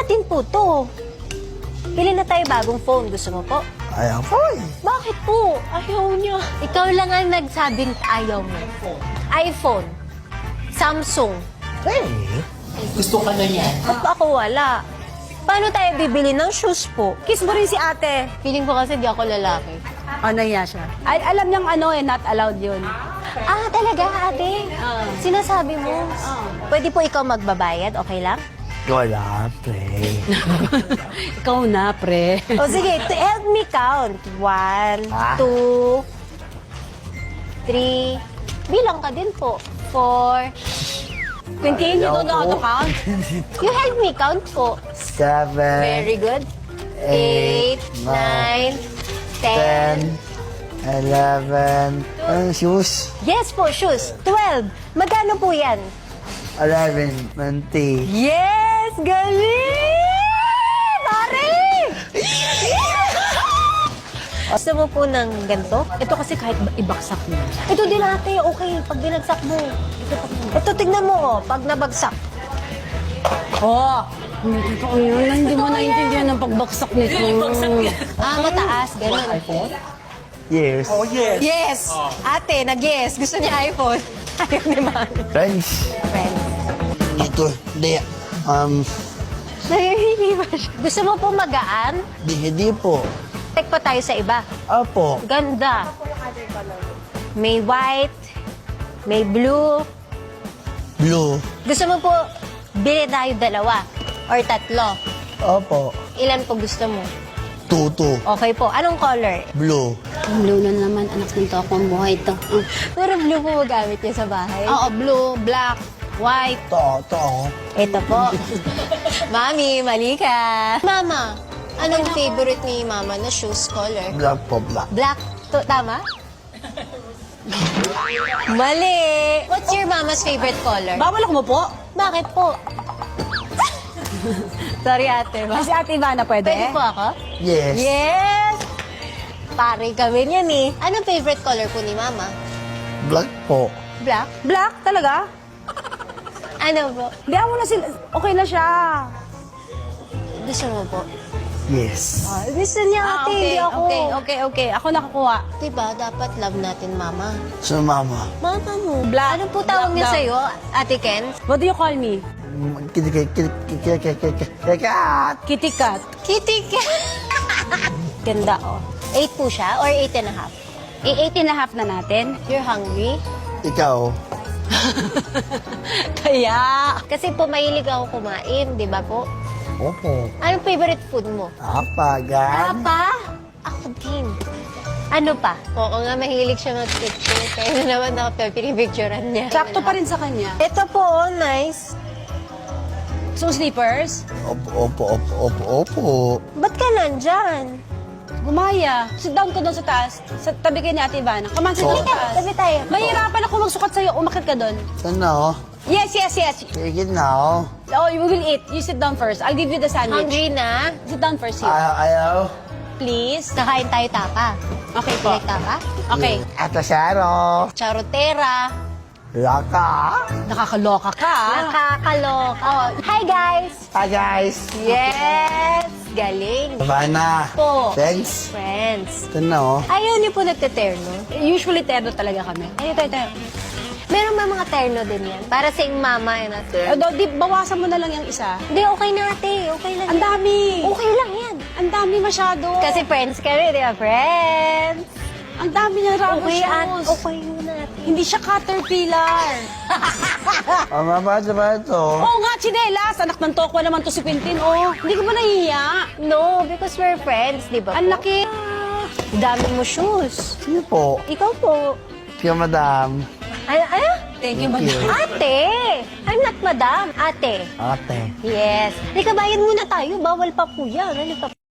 Atin po to. Pili na tayo bagong phone. Gusto mo po? Ayaw po eh. Bakit po? Ayaw niya. Ikaw lang ang nagsabing ayaw mo. iPhone. Samsung. Hey. Gusto ka na yan. Ba't ako wala? Paano tayo bibili ng shoes po? Kiss mo rin si ate. Feeling ko kasi di ako lalaki. Oh, nahiya siya. Alam niyang ano eh, not allowed yun. Ah, talaga, ate? Sinasabi mo? Pwede po ikaw magbabayad, okay lang? Wala, pre. Ikaw na, pre. O sige, help me count. 1, 2, 3. Bilang ka din po. 4. Continue, you don't know how to count? You help me count po. 7, Very good. 8, 9, 10. 10, 11, ang shoes? Yes po, shoes. 12. Magkano po yan? 11, 20. Yes! Galing! Pare! Gusto mo po ng ganito? Ito kasi kahit ibaksak mo. Ito din ate, okay. Pag binagsak mo. Ito, tignan mo, oh. Pag nabagsak. Oh! Hindi ko yun. Hindi mo naintindihan ng pagbaksak nito. Ah, mataas. Ganun. Yes. Oh, yes. Yes! Ate, nag-yes. Gusto niya iPhone. Ayaw ni Mami. Friends. Friends. Dito, hindi. Nahihili ba siya? Gusto mo po magaan? Hindi po. Check pa tayo sa iba. Opo. Ganda. May white. May blue. Blue. Gusto mo po, bili tayo dalawa. Or tatlo. Opo. Ilan po gusto mo? Tutu. Okay po. Anong color? Blue. Blue na naman, anak ng toko ang buhay ito. Pero blue po magamit niya sa bahay. Oo, blue, black, white. To. Ito po. Mami, mali ka. Mama, anong favorite ni Mama na shoes color? Black po, black. Black. Tama? Mali. What's your mama's favorite color? Bawal ako mo po. Bakit po? Sorry ate. Kasi ate Ivana, pwede? Pwede po ako? Yes. Yes! Pare kami niyan eh. Anong favorite color po ni Mama? Black po. Black? Black talaga? Ano po? Hindi mo na sila. Okay na siya. Gusto mo po? Yes. Gusto niya ate, hindi ako. Okay. Ako nakakuha. Diba, dapat love natin Mama. So, mama. Mama mo. Black. Ano po tawag niya Black sa'yo, Ate Ken? What do you call me? Kikat. Kitty cat. Kitty Ken. Ganda oh. 8 po siya or 8 and a half? 8.5 na natin. You're hungry? Ikaw. Kaya. Kasi po mahilig ako kumain, di ba po? Opo. Anong favorite food mo? Apagan. Papa? Ako din. Ano pa? Oo nga, mahilig siya mag-picture. Kaya naman ako pinipicturean niya. Sakto pa rin sa kanya. Ito po, oh, nice. So, slippers? Opo. Ba't ka nandyan? Gumaya. Sit down ka doon sa taas. Sa tabi kayo ni Ate Ivana. Come on, sit down sa taas. Tabi tayo. Mahirapan ako magsukat sa'yo. Umakit ka doon. Ano? Yes. Sige na. Oh, you will eat. You sit down first. I'll give you the sandwich. Hungry na? Sit down first here. Ayaw. Please. Kakain tayo tapa. Okay po. Like tapa? Okay. Atasaro. Charotera. Laka. Nakakaloka ka. Nakakaloka. Oh, hi guys! Hi, guys. Yes! Galing. Ivana. Po. Thanks. Friends. Ito na, oh. Ayaw niyo po nagteterno? Usually, terno talaga kami. Tayo. Meron ba mga terno din yan? Para sa iyong mama and ate? Although, bawasan mo na lang yung isa. Hindi, okay na ate. Okay lang Ang yan. dami. Okay lang yan. Ang dami masyado. Kasi friends kami, di ba? Friends. ang dami ng rubber Okay, shoes. okay yun ate. Hindi siya caterpillar. Ba ito? Oo nga, chinelas. Anak ng tokwa naman to si Quintin. Oh, hindi ka ba nahihiya? No, because we're friends, di ba? Ang po? laki. Dami mo shoes. Sige po. Ikaw po. Kaya, madam. Ay, Thank you, Thank you. madam. ate! I'm not madam. Ate. Ate. Yes. Halika, bayad muna tayo. Bawal pa po yan. Halika.